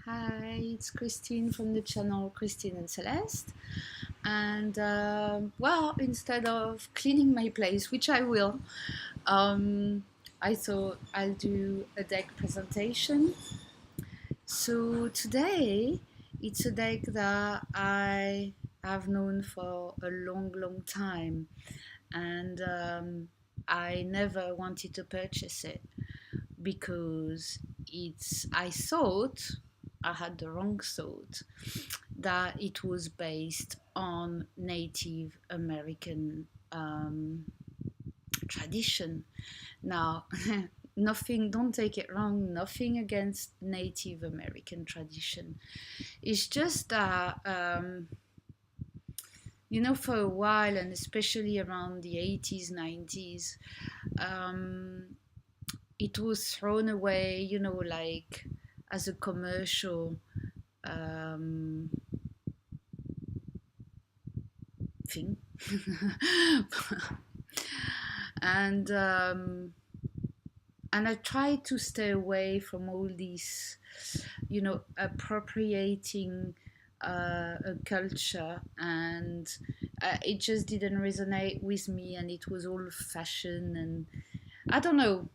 Hi, it's Christine from the channel Christine and Celeste. And well, instead of cleaning my place, which I will, I thought I'll do a deck presentation. So today, it's a deck that I have known for a long, long time, and I never wanted to purchase it because I thought I had the wrong thought that it was based on Native American tradition. Now, nothing, don't take it wrong, nothing against Native American tradition. It's just that, for a while, and especially around the 80s, 90s, um, it was thrown away, like as a commercial um, thing. and and I try to stay away from all these, appropriating a culture, and it just didn't resonate with me, and it was all fashion, and I don't know.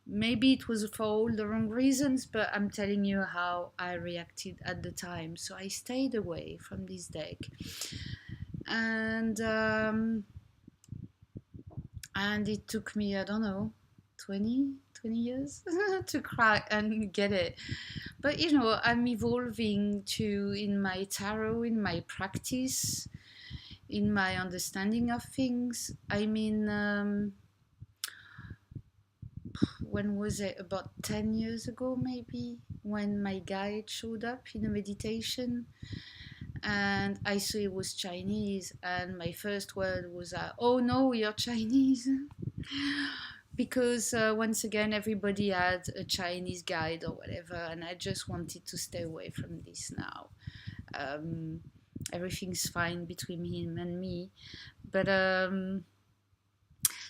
Maybe it was for all the wrong reasons, but I'm telling you how I reacted at the time. So I stayed away from this deck, and it took me, I don't know, 20 years to crack and get it. But I'm evolving to in my tarot, in my practice, in my understanding of things. I mean, when was it? About 10 years ago, maybe, when my guide showed up in a meditation, and I saw it was Chinese, and my first word was, "Oh no, you're Chinese." Because once again, everybody had a Chinese guide or whatever, and I just wanted to stay away from this now. Um, Everything's fine between him and me, but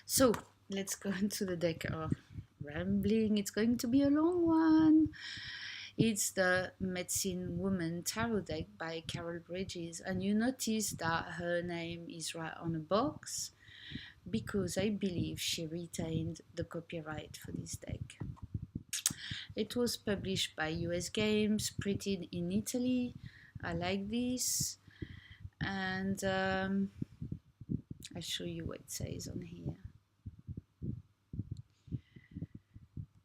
so let's go into the deck. Oh, rambling, it's going to be a long one. It's the Medicine Woman Tarot deck by Carol Bridges, and you notice that her name is right on a box because I believe she retained the copyright for this deck. It was published by US Games, printed in Italy. I like this, and I'll show you what it says on here.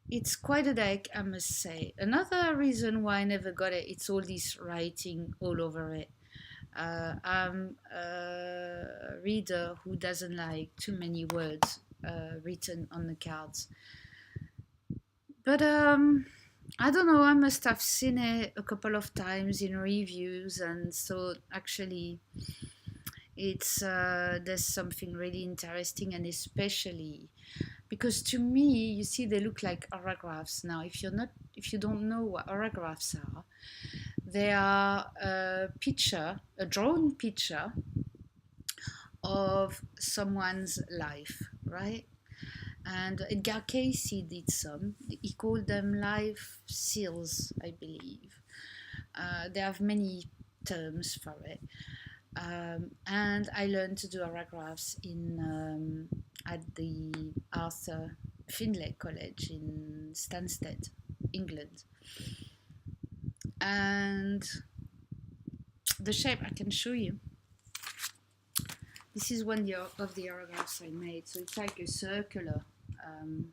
It's quite a deck, I must say. Another reason why I never got it, it's all this writing all over it. I'm a reader who doesn't like too many words written on the cards. But I don't know, I must have seen it a couple of times in reviews, and so actually it's there's something really interesting, and especially because to me, you see, they look like autographs. Now, if you don't know what autographs are, they are a drawn picture of someone's life, right? And Edgar Casey did some. He called them life seals, I believe. They have many terms for it. And I learned to do autographs at the Arthur Findlay College in Stansted, England. And the shape I can show you. This is one of the autographs I made. So it's like a circular.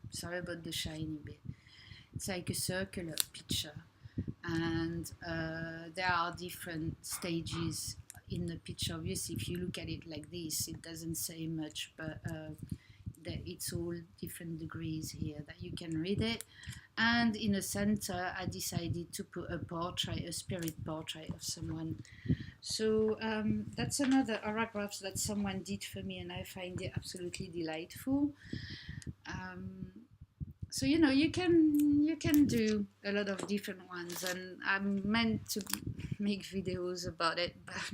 Sorry about the shiny bit. It's like a circular picture, and there are different stages in the picture. Obviously, if you look at it like this, it doesn't say much, but it's all different degrees here that you can read it. And in the center, I decided to put a spirit portrait of someone. So that's another autograph that someone did for me, and I find it absolutely delightful. So you can do a lot of different ones, and I'm meant to make videos about it, but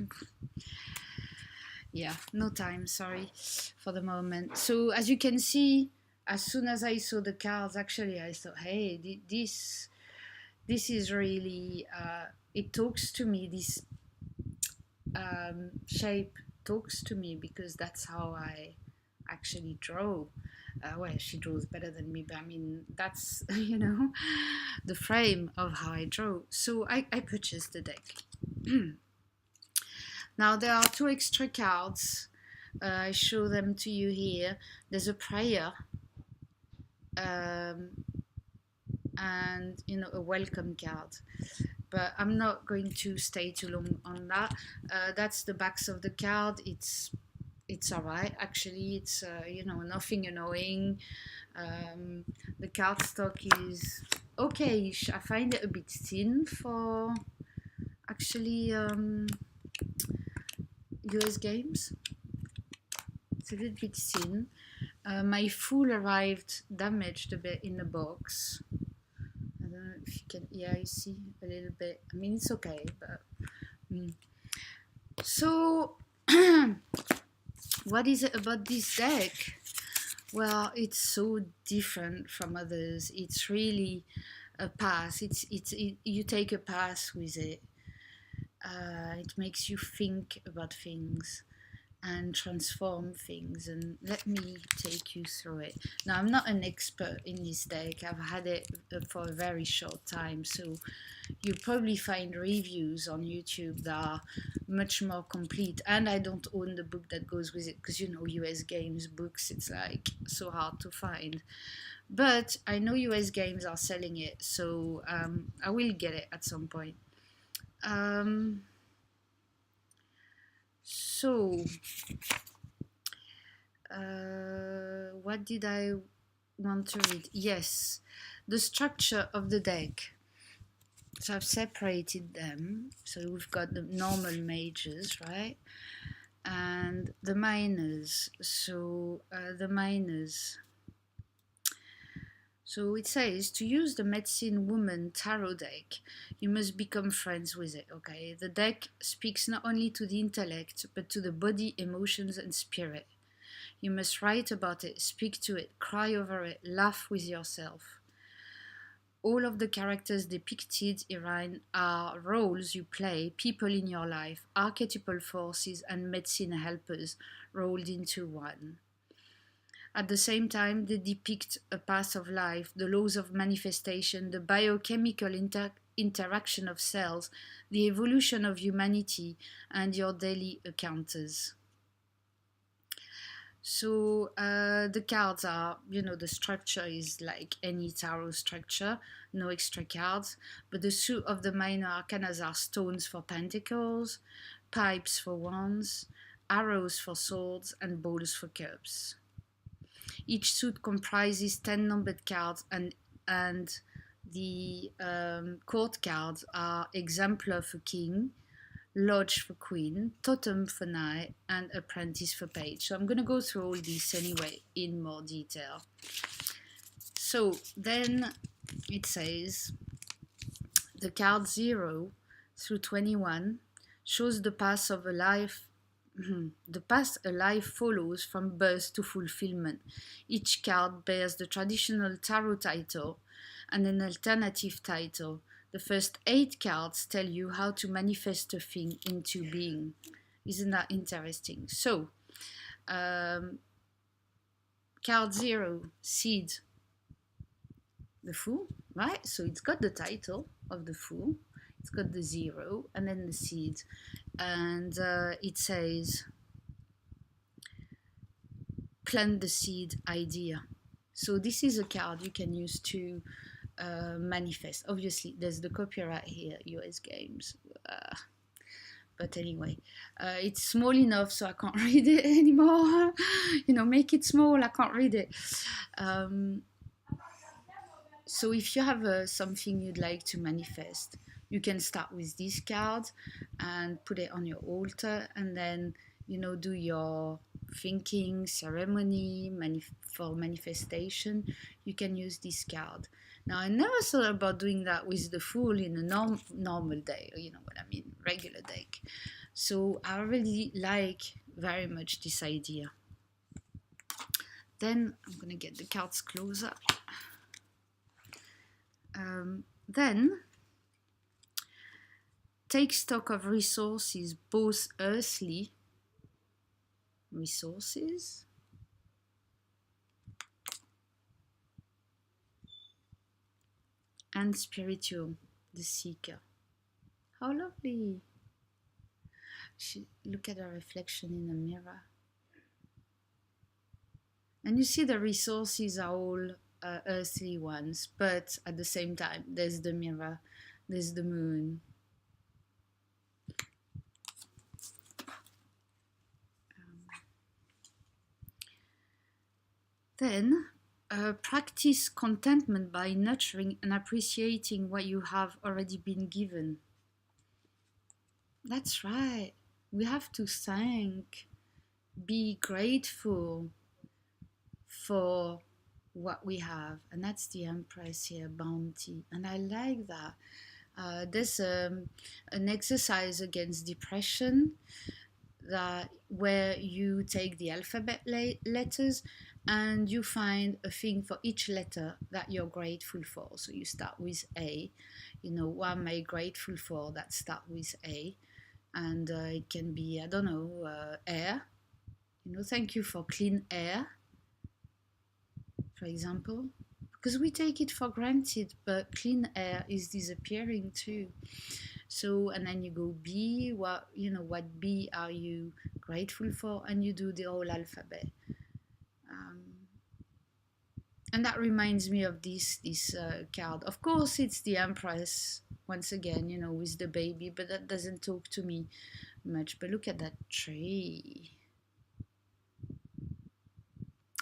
yeah, no time, sorry, for the moment. So as you can see, as soon as I saw the cards, actually I thought, hey, this is really, it talks to me, this shape talks to me because that's how I actually draw. Well, she draws better than me, but I mean, that's, the frame of how I draw. So I purchased the deck. Now, there are two extra cards. I show them to you here. There's a prayer um, and, a welcome card. But I'm not going to stay too long on that. That's the backs of the card. It's alright, actually. It's nothing annoying. The cardstock is okay-ish. I find it a bit thin for actually US games. It's a little bit thin. My full arrived damaged a bit in the box. I don't know if you can, yeah, you see a little bit. I mean, it's okay, but so what is it about this deck? Well, it's so different from others. It's really a pass. You take a pass with it. It makes you think about things and transform things, and let me take you through it. Now, I'm not an expert in this deck. I've had it for a very short time, so you'll probably find reviews on YouTube that are much more complete, and I don't own the book that goes with it because US games books, it's like so hard to find, but I know US games are selling it, so I will get it at some point. So what did I want to read? Yes, the structure of the deck. So I've separated them. So we've got the normal mages, right? And the minors. So the minors. So it says, to use the Medicine Woman Tarot deck, you must become friends with it, okay? The deck speaks not only to the intellect, but to the body, emotions, and spirit. You must write about it, speak to it, cry over it, laugh with yourself. All of the characters depicted herein are roles you play, people in your life, archetypal forces, and medicine helpers rolled into one. At the same time, they depict a path of life, the laws of manifestation, the biochemical interaction of cells, the evolution of humanity, and your daily encounters. So the cards are, the structure is like any tarot structure, no extra cards, but the suit of the minor arcanas are stones for pentacles, pipes for wands, arrows for swords, and bowls for cups. Each suit comprises 10 numbered cards, and the court cards are Exemplar for King, Lodge for Queen, Totem for Knight, and Apprentice for Page. So I'm going to go through all these anyway in more detail. So then it says the card 0 through 21 shows the path of a life. The path a life follows from birth to fulfillment. Each card bears the traditional tarot title and an alternative title. The first 8 cards tell you how to manifest a thing into being. Isn't that interesting? So, card 0, Seed, the Fool, right? So it's got the title of the Fool, it's got the 0, and then the Seed. And it says, plant the seed idea. So this is a card you can use to manifest. Obviously, there's the copyright here, US Games. But anyway, it's small enough so I can't read it anymore. Make it small, I can't read it. So if you have something you'd like to manifest, you can start with this card and put it on your altar, and then do your thinking ceremony for manifestation. You can use this card. Now, I never thought about doing that with the Fool in a normal day, or what I mean, regular deck. So I really like very much this idea. Then I'm gonna get the cards closer. Then take stock of resources, both earthly resources and spiritual, the seeker. How lovely. Look at her reflection in the mirror. And you see the resources are all earthly ones, but at the same time, there's the mirror, there's the moon. Then practice contentment by nurturing and appreciating what you have already been given. That's right. We have to thank, be grateful for what we have. And that's the Empress here, bounty. And I like that. There's an exercise against depression that where you take the alphabet letters and you find a thing for each letter that you're grateful for. So you start with A. You know, what am I grateful for? That start with A. And it can be, I don't know, air. You know, thank you for clean air, for example. Because we take it for granted, but clean air is disappearing too. So, and then you go B, what B are you grateful for? And you do the whole alphabet. And that reminds me of this card. Of course, it's the Empress, once again, you know, with the baby, but that doesn't talk to me much. But look at that tree.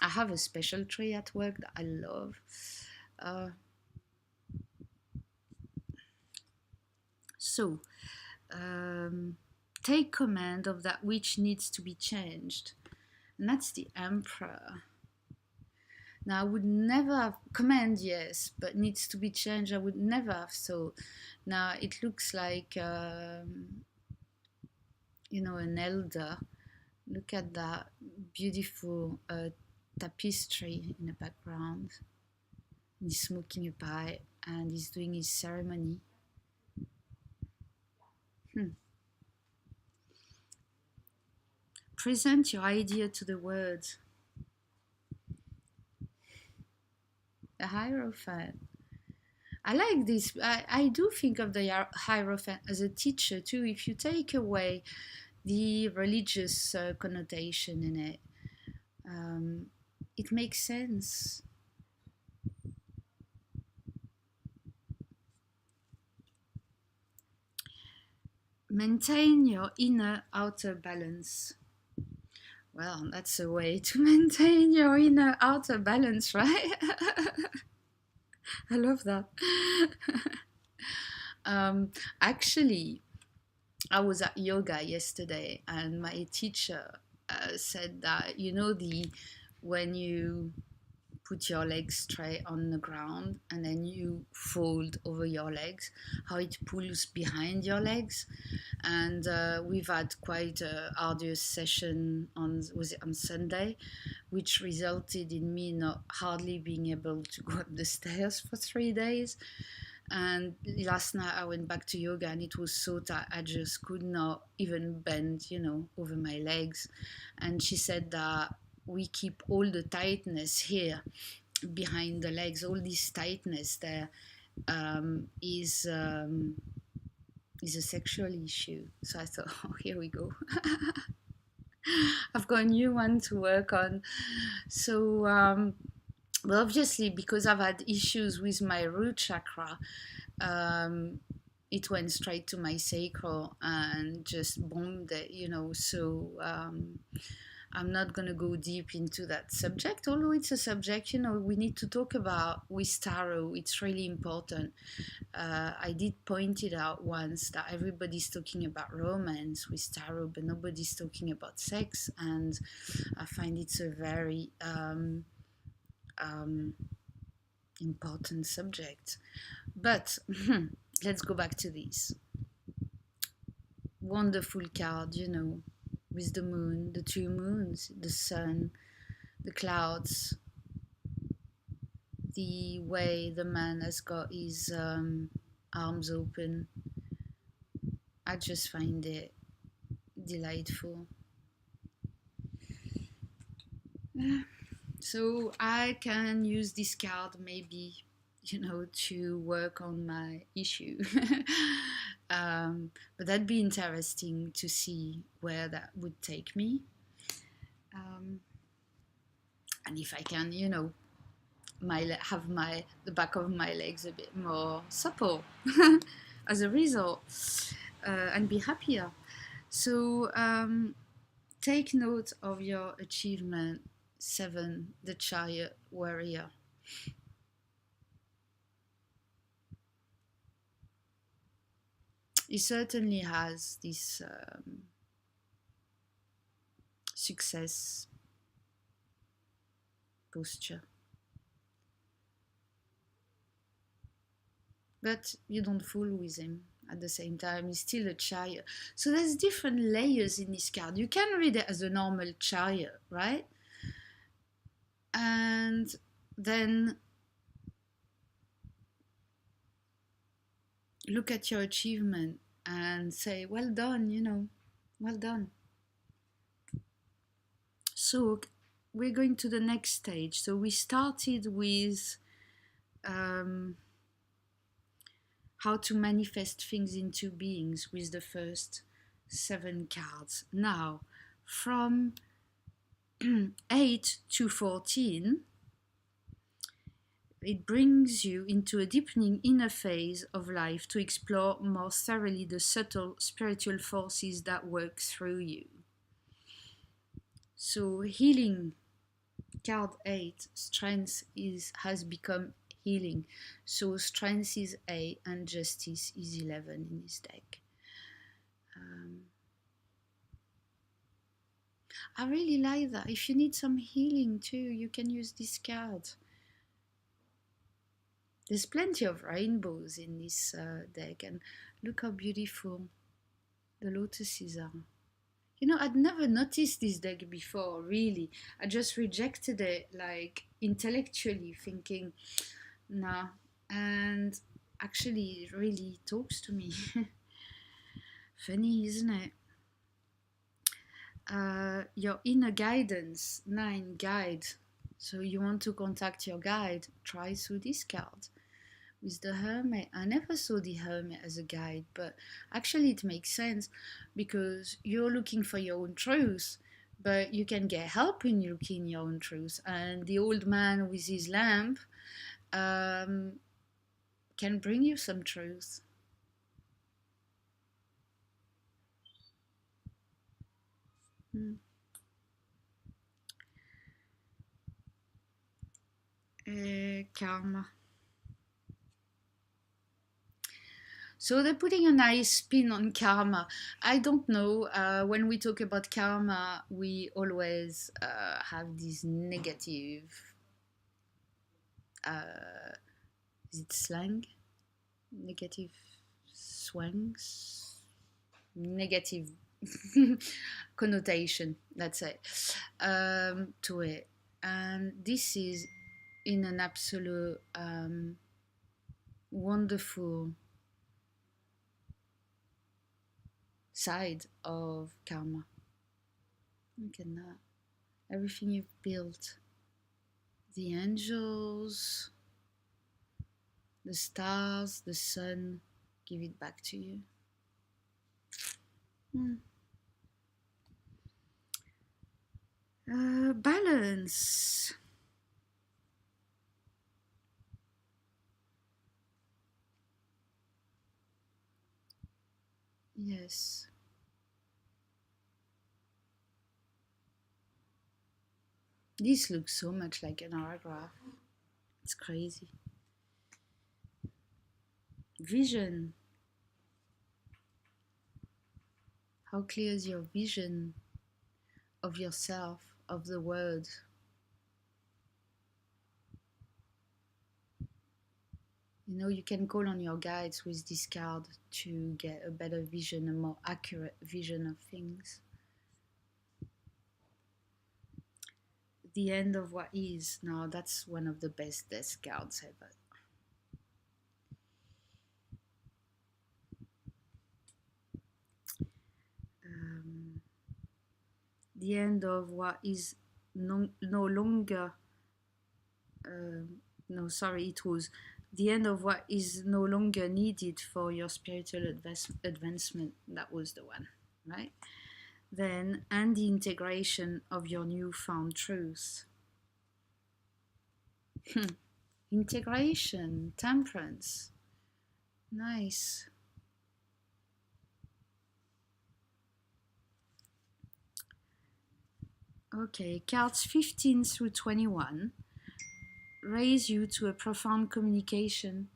I have a special tree at work that I love. So, take command of that which needs to be changed. And that's the Emperor. Now, I would never have command, yes, but needs to be changed, I would never have thought. Now, it looks like, you know, an elder. Look at that beautiful tapestry in the background. He's smoking a pipe and he's doing his ceremony. Present your idea to the world. The Hierophant. I like this. I do think of the Hierophant as a teacher too. If you take away the religious connotation in it, it makes sense. Maintain your inner outer balance. Well, that's a way to maintain your inner outer balance, right? I love that. Actually, I was at yoga yesterday, and my teacher said that, you know, when you put your legs straight on the ground and then you fold over your legs, how it pulls behind your legs. And we've had quite a arduous session on Sunday, which resulted in me not hardly being able to go up the stairs for 3 days. And last night I went back to yoga and it was so tight I just could not even bend, you know, over my legs. And she said that we keep all the tightness here behind the legs, all this tightness there is a sexual issue. So I thought, oh, here we go. I've got a new one to work on. So, well, obviously, because I've had issues with my root chakra, it went straight to my sacral and just bombed it, you know. So I'm not going to go deep into that subject, although it's a subject, you know, we need to talk about with tarot. It's really important. I did point it out once that everybody's talking about romance with tarot, but nobody's talking about sex, and I find it's a very important subject. But let's go back to this wonderful card, you know, with the moon, the 2 moons, the sun, the clouds, the way the man has got his arms open, I just find it delightful. So I can use this card maybe, to work on my issue. But that'd be interesting to see where that would take me. Um, and if I can, have the back of my legs a bit more supple as a result, and be happier. So take note of your achievement 7, the Chariot Warrior. He certainly has this success posture. But you don't fool with him at the same time. He's still a chariot. So there's different layers in this card. You can read it as a normal chariot, right? And then look at your achievement and say, well done, well done. So we're going to the next stage. So we started with how to manifest things into beings with the first 7 cards. Now, from 8 to 14, it brings you into a deepening inner phase of life to explore more thoroughly the subtle spiritual forces that work through you. So healing, card 8, strength has become healing. So strength is A and justice is 11 in this deck. I really like that. If you need some healing too, you can use this card. There's plenty of rainbows in this deck, and look how beautiful the lotuses are. I'd never noticed this deck before, really. I just rejected it, like, intellectually, thinking, nah. And actually, it really talks to me. Funny, isn't it? Your inner guidance, 9, guide. So you want to contact your guide, try through this card. With the Hermit, I never saw the Hermit as a guide, but actually it makes sense because you're looking for your own truth, but you can get help in looking your own truth. And the old man with his lamp can bring you some truth. Karma. So they're putting a nice spin on karma. I don't know. When we talk about karma, we always have these negative. Is it slang? Negative swings? Negative connotation, let's say, to it. And this is in an absolute wonderful side of karma. Look at that. Everything you've built. The angels, the stars, the sun, give it back to you. Balance. Yes. This looks so much like an autograph. It's crazy. Vision. How clear is your vision of yourself, of the world? You can call on your guides with this card to get a better vision, a more accurate vision of things. The end of what is. Now that's one of the best death cards ever. the end of what is no longer, no, sorry, it was the end of what is no longer needed for your spiritual advancement. That was the one, right? Then, and the integration of your newfound truth. Integration, temperance. Nice. Okay, cards 15 through 21 raise you to a profound communication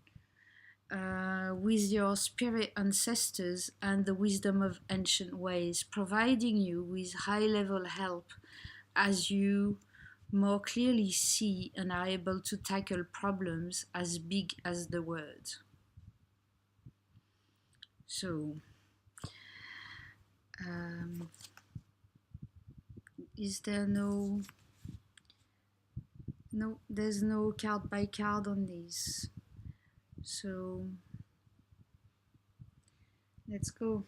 with your spirit ancestors and the wisdom of ancient ways, providing you with high level help as you more clearly see and are able to tackle problems as big as the world. So, is there no, there's no card by card on this. So, let's go.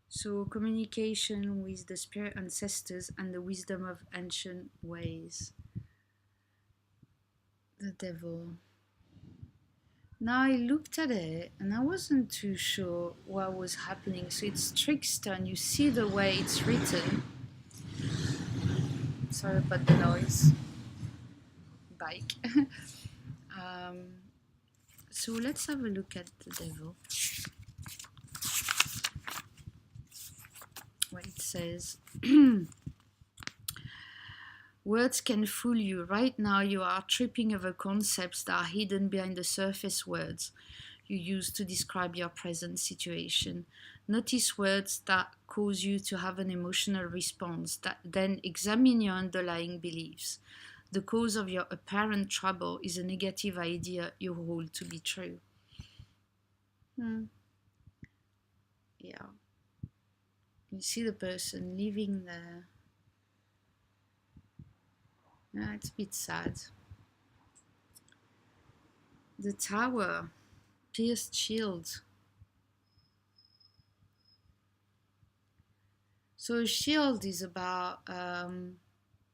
So, communication with the spirit ancestors and the wisdom of ancient ways. The devil. Now I looked at it and I wasn't too sure what was happening. So it's trickster, and you see the way it's written. Sorry about the noise. Bike. So let's have a look at the devil. What it says. Words can fool you. Right now you are tripping over concepts that are hidden behind the surface words you use to describe your present situation. Notice words that cause you to have an emotional response, then examine your underlying beliefs. The cause of your apparent trouble is a negative idea you hold to be true. Yeah. You see the person living there. Yeah, it's a bit sad. The Tower, pierced shield. So a shield is about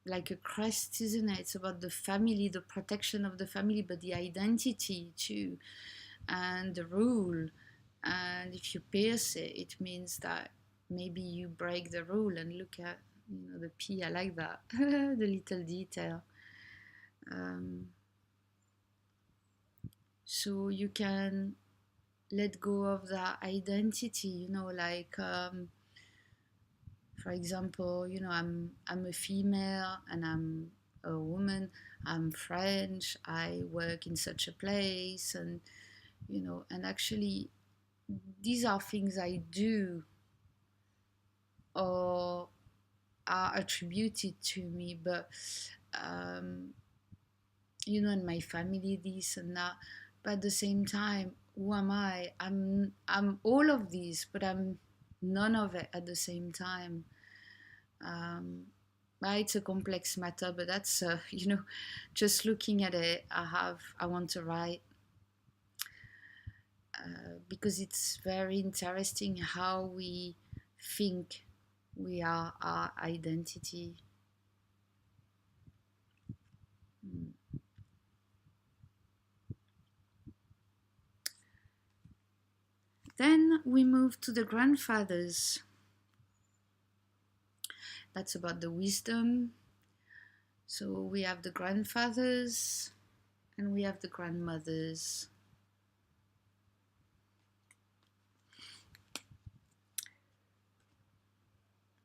like a crest, isn't it? It's about the family, the protection of the family, but the identity too, and the rule. And if you pierce it, it means that maybe you break the rule. And look at, the P. I like that, the little detail. So you can let go of that identity, like. For example, I'm a female and I'm a woman. I'm French. I work in such a place, and and actually, these are things I do or are attributed to me. But and my family, this and that. But at the same time, who am I? I'm all of these, but I'm none of it at the same time. It's a complex matter, but that's just looking at it. I want to write because it's very interesting how we think we are our identity. Then we move to the grandfathers. That's about the wisdom. So we have the grandfathers and we have the grandmothers.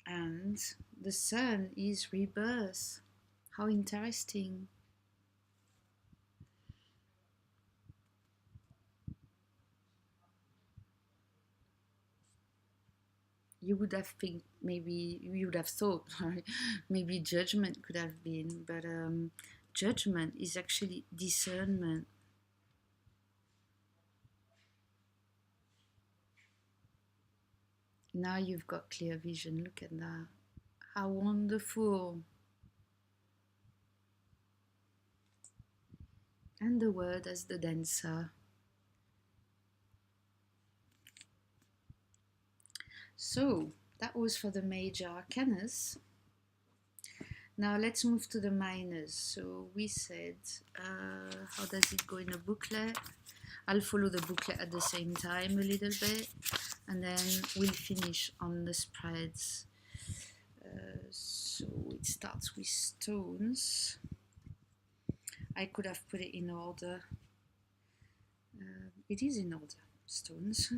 And the sun is rebirth. How interesting. You would have thought, maybe judgment could have been, but judgment is actually discernment. Now you've got clear vision. Look at that. How wonderful. And the word as the dancer. So that was for the major arcanas. Now let's move to the minors. So we said, how does it go in a booklet? I'll follow the booklet at the same time a little bit, and then we'll finish on the spreads. So it starts with stones. I could have put it in order. It is in order, stones.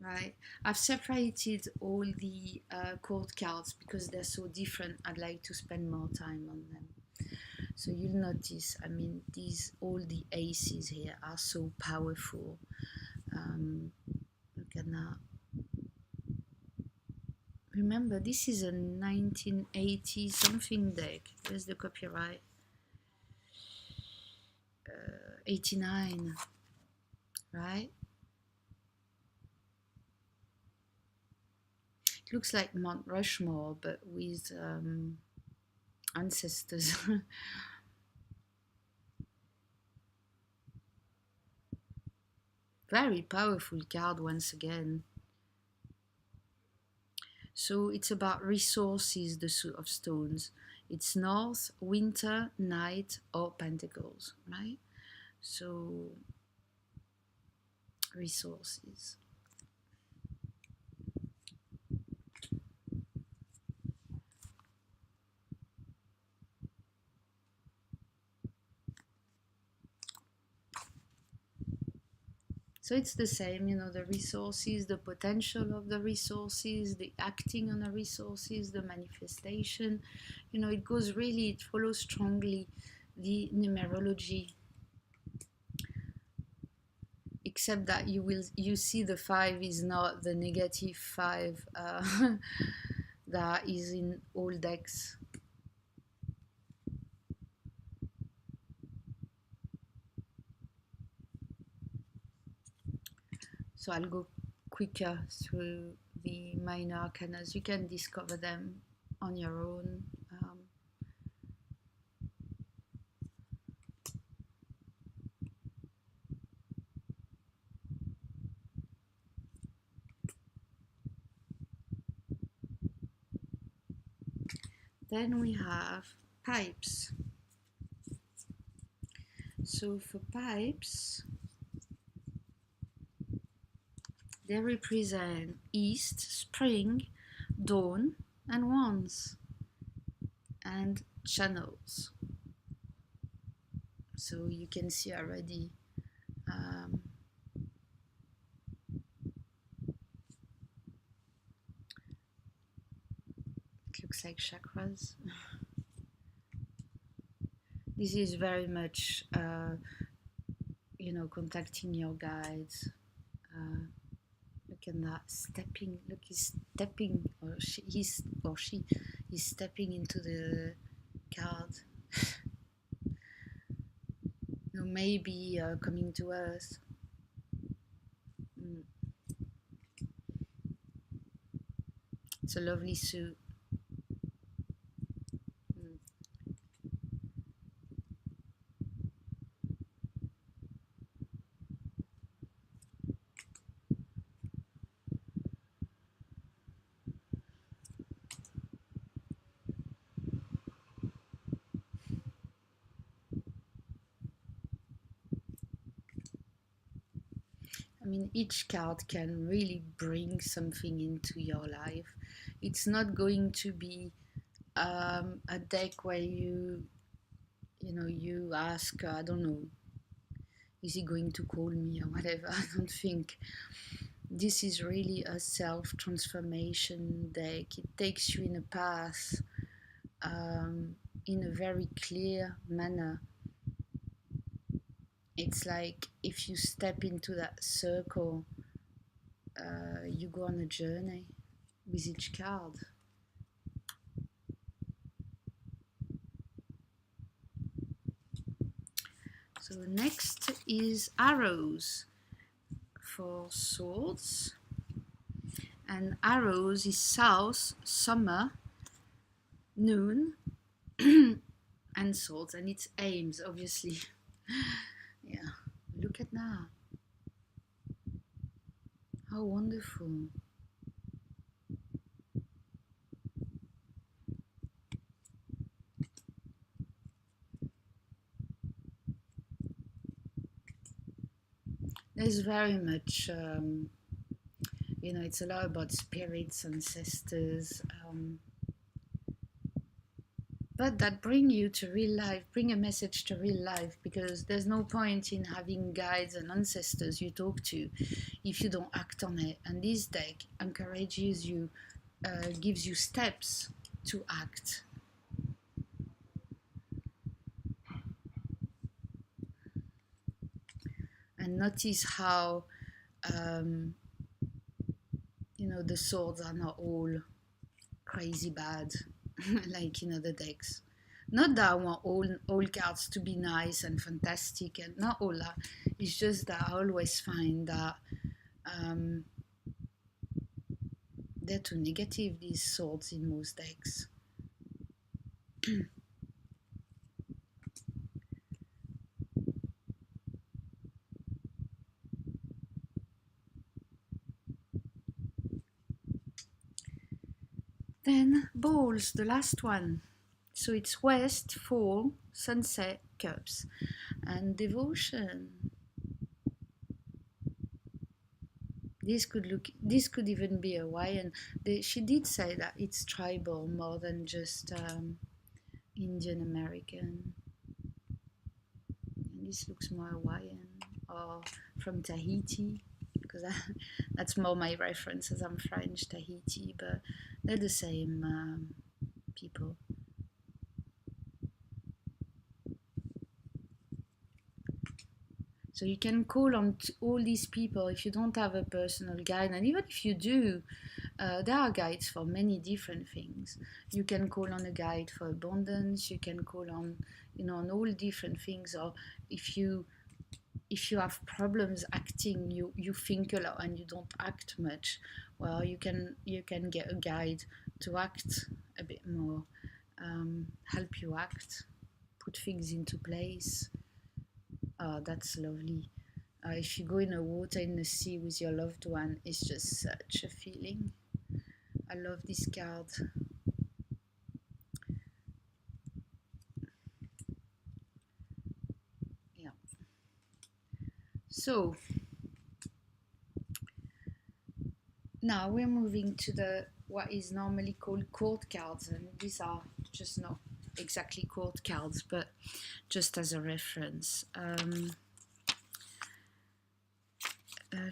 Right, I've separated all the court cards because they're so different. I'd like to spend more time on them. So you'll notice, I mean, all the aces here are so powerful. Look at that. Remember, this is a 1980 something deck. Where's the copyright? 89, right? It looks like Mount Rushmore, but with ancestors. Very powerful card once again. So it's about resources, the Suit of Stones. It's North, Winter, Night, or Pentacles, right? So, resources. So it's the same, you know, the resources, the potential of the resources, the acting on the resources, the manifestation. You know, it goes really, it follows strongly the numerology. Except that you see the 5 is not the negative 5 that is in all decks. So I'll go quicker through the minor arcanas. You can discover them on your own. Then we have pipes. So for pipes, they represent east, spring, dawn, and wands, and channels. So you can see already it looks like chakras. This is very much, you know, contacting your guides. Look at that, stepping. Look, he's stepping, or she is stepping into the card. You know, maybe coming to Earth. It's a lovely suit. I mean, each card can really bring something into your life. It's not going to be a deck where you know, you ask, I don't know, is he going to call me or whatever. I don't think. This is really a self-transformation deck. It takes you in a path in a very clear manner. It's like if you step into that circle, you go on a journey with each card. So next is arrows for swords, and arrows is south, summer, noon, and swords, and it's aims, obviously. Yeah, look at that. How wonderful. There's very much, it's a lot about spirits, ancestors, but that bring you to real life, bring a message to real life, because there's no point in having guides and ancestors you talk to if you don't act on it. And this deck encourages you, gives you steps to act. And notice how, um, the swords are not all crazy bad, like in other decks. Not that I want all cards to be nice and fantastic, and not all that. It's just that I always find that um, they're too negative, these swords in most decks. Then balls, the last one. So it's West, Fall, Sunset, Cups, and Devotion. This could even be Hawaiian. She did say that it's tribal more than just Indian American. And this looks more Hawaiian or from Tahiti, because that's more my reference, as I'm French, Tahiti, but they're the same people. So you can call on all these people if you don't have a personal guide, and even if you do, there are guides for many different things. You can call on a guide for abundance. You can call on, on all different things. Or if you have problems acting, you think a lot and you don't act much. Well, you can get a guide to act a bit more, help you act, put things into place. Oh, that's lovely. If you go in the water, in the sea with your loved one, it's just such a feeling. I love this card. Yeah. So now we're moving to what is normally called court cards, and these are just not exactly court cards, but just as a reference.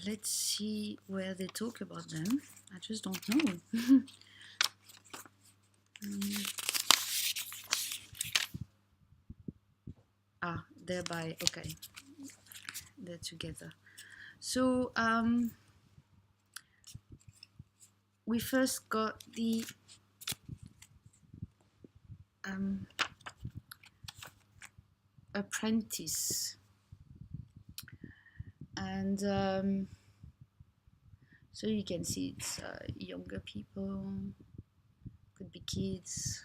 Let's see where they talk about them. I just don't know. They're by, okay, they're together. So we first got the apprentice, and so you can see it's younger people, could be kids.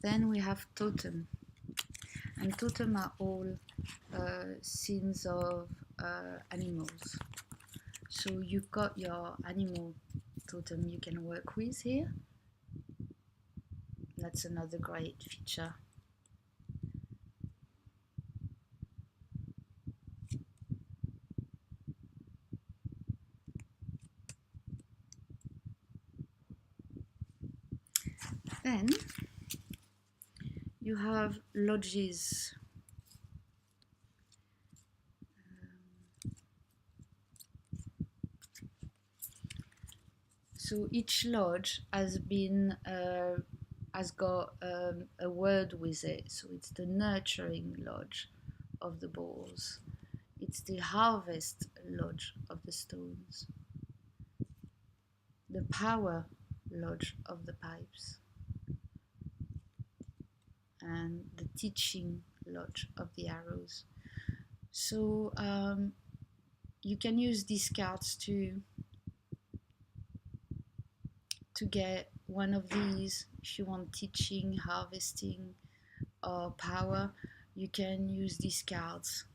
Then we have totem, and totem are all scenes of animals. So you've got your animal totem you can work with here. That's another great feature. Then you have lodges. So each lodge has got a word with it. So it's the nurturing lodge of the balls. It's the harvest lodge of the stones. The power lodge of the pipes. And the teaching lodge of the arrows. So you can use these cards to get one of these. If you want teaching, harvesting, or power, you can use these cards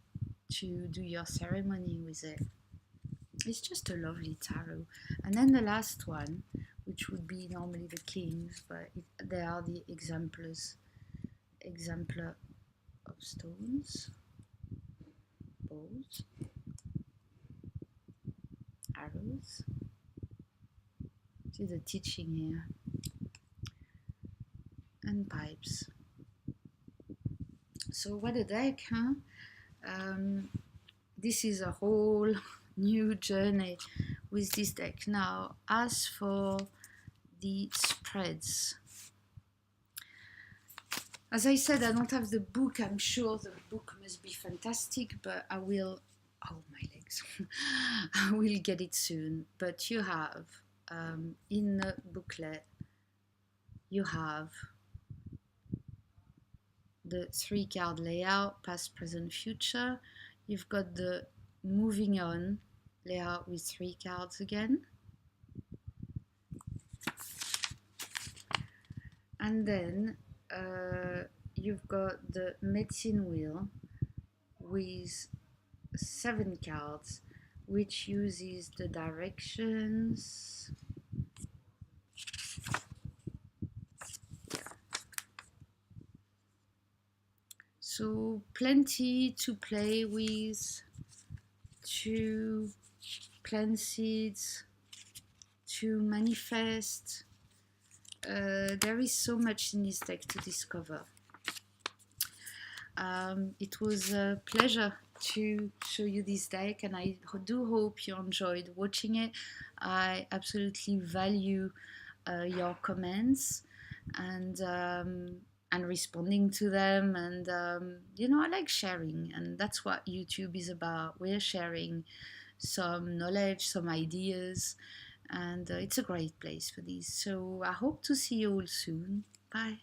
to do your ceremony with it. It's just a lovely tarot. And then the last one, which would be normally the kings, but they are the exemplar of stones, bows, arrows. See the teaching here, and pipes. So what a deck, huh? This is a whole new journey with this deck. Now, as for the spreads, as I said, I don't have the book. I'm sure the book must be fantastic, but I will, oh my legs, I will get it soon. But you have, in the booklet, you have the 3-card layout, past, present, future. You've got the moving on layout with 3 cards again. And then you've got the medicine wheel with 7 cards, which uses the directions. So plenty to play with, to plant seeds, to manifest. There is so much in this deck to discover. It was a pleasure to show you this deck, and I do hope you enjoyed watching it. I absolutely value your comments and responding to them, and you know, I like sharing, and that's what YouTube is about. We're sharing some knowledge, some ideas, and it's a great place for these. So I hope to see you all soon. Bye.